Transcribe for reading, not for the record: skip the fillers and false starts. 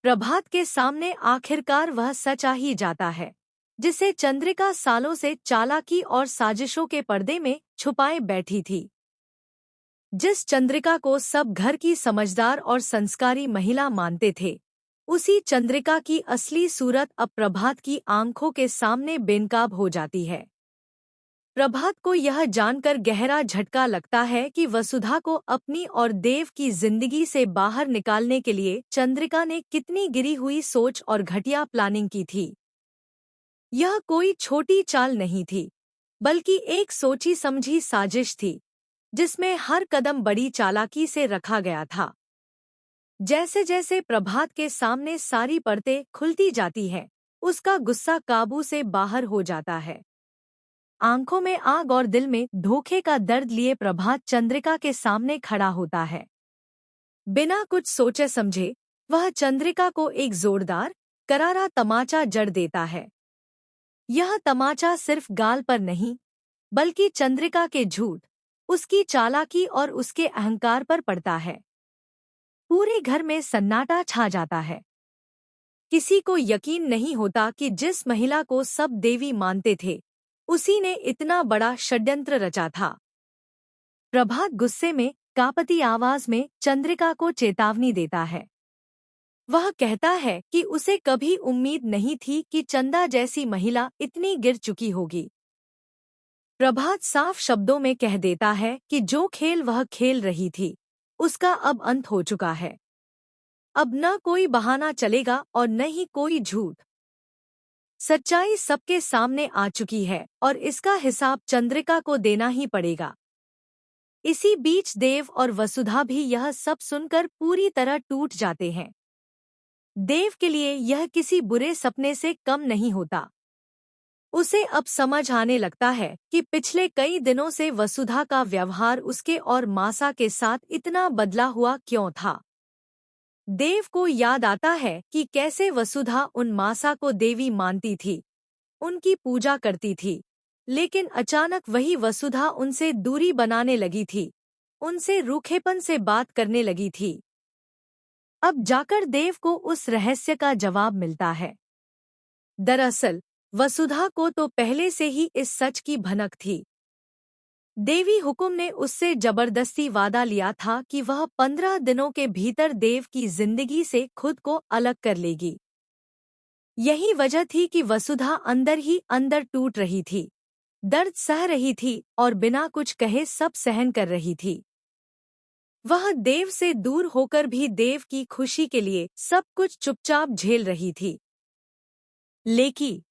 प्रभात के सामने आखिरकार वह सच आ ही जाता है, जिसे चंद्रिका सालों से चालाकी और साजिशों के पर्दे में छुपाए बैठी थी। जिस चंद्रिका को सब घर की समझदार और संस्कारी महिला मानते थे, उसी चंद्रिका की असली सूरत अब प्रभात की आंखों के सामने बेनकाब हो जाती है। प्रभात को यह जानकर गहरा झटका लगता है कि वसुधा को अपनी और देव की जिंदगी से बाहर निकालने के लिए चंद्रिका ने कितनी गिरी हुई सोच और घटिया प्लानिंग की थी। यह कोई छोटी चाल नहीं थी, बल्कि एक सोची समझी साजिश थी, जिसमें हर कदम बड़ी चालाकी से रखा गया था। जैसे जैसे प्रभात के सामने सारी परतें खुलती जाती है, उसका गुस्सा काबू से बाहर हो जाता है। आंखों में आग और दिल में धोखे का दर्द लिए प्रभात चंद्रिका के सामने खड़ा होता है। बिना कुछ सोचे समझे वह चंद्रिका को एक जोरदार, करारा तमाचा जड़ देता है। यह तमाचा सिर्फ गाल पर नहीं, बल्कि चंद्रिका के झूठ, उसकी चालाकी और उसके अहंकार पर पड़ता है। पूरे घर में सन्नाटा छा जाता है। किसी को यकीन नहीं होता कि जिस महिला को सब देवी मानते थे, उसी ने इतना बड़ा षड्यंत्र रचा था। प्रभात गुस्से में कांपती आवाज में चंद्रिका को चेतावनी देता है। वह कहता है कि उसे कभी उम्मीद नहीं थी कि चंदा जैसी महिला इतनी गिर चुकी होगी। प्रभात साफ शब्दों में कह देता है कि जो खेल वह खेल रही थी, उसका अब अंत हो चुका है। अब न कोई बहाना चलेगा और न ही कोई झूठ। सच्चाई सबके सामने आ चुकी है और इसका हिसाब चंद्रिका को देना ही पड़ेगा। इसी बीच देव और वसुधा भी यह सब सुनकर पूरी तरह टूट जाते हैं। देव के लिए यह किसी बुरे सपने से कम नहीं होता। उसे अब समझ आने लगता है कि पिछले कई दिनों से वसुधा का व्यवहार उसके और मासा के साथ इतना बदला हुआ क्यों था। देव को याद आता है कि कैसे वसुधा उन मासा को देवी मानती थी, उनकी पूजा करती थी, लेकिन अचानक वही वसुधा उनसे दूरी बनाने लगी थी, उनसे रूखेपन से बात करने लगी थी। अब जाकर देव को उस रहस्य का जवाब मिलता है। दरअसल वसुधा को तो पहले से ही इस सच की भनक थी। देवी हुकुम ने उससे जबरदस्ती वादा लिया था कि वह 15 दिनों के भीतर देव की जिंदगी से खुद को अलग कर लेगी। यही वजह थी कि वसुधा अंदर ही अंदर टूट रही थी, दर्द सह रही थी और बिना कुछ कहे सब सहन कर रही थी। वह देव से दूर होकर भी देव की खुशी के लिए सब कुछ चुपचाप झेल रही थी। लेकिन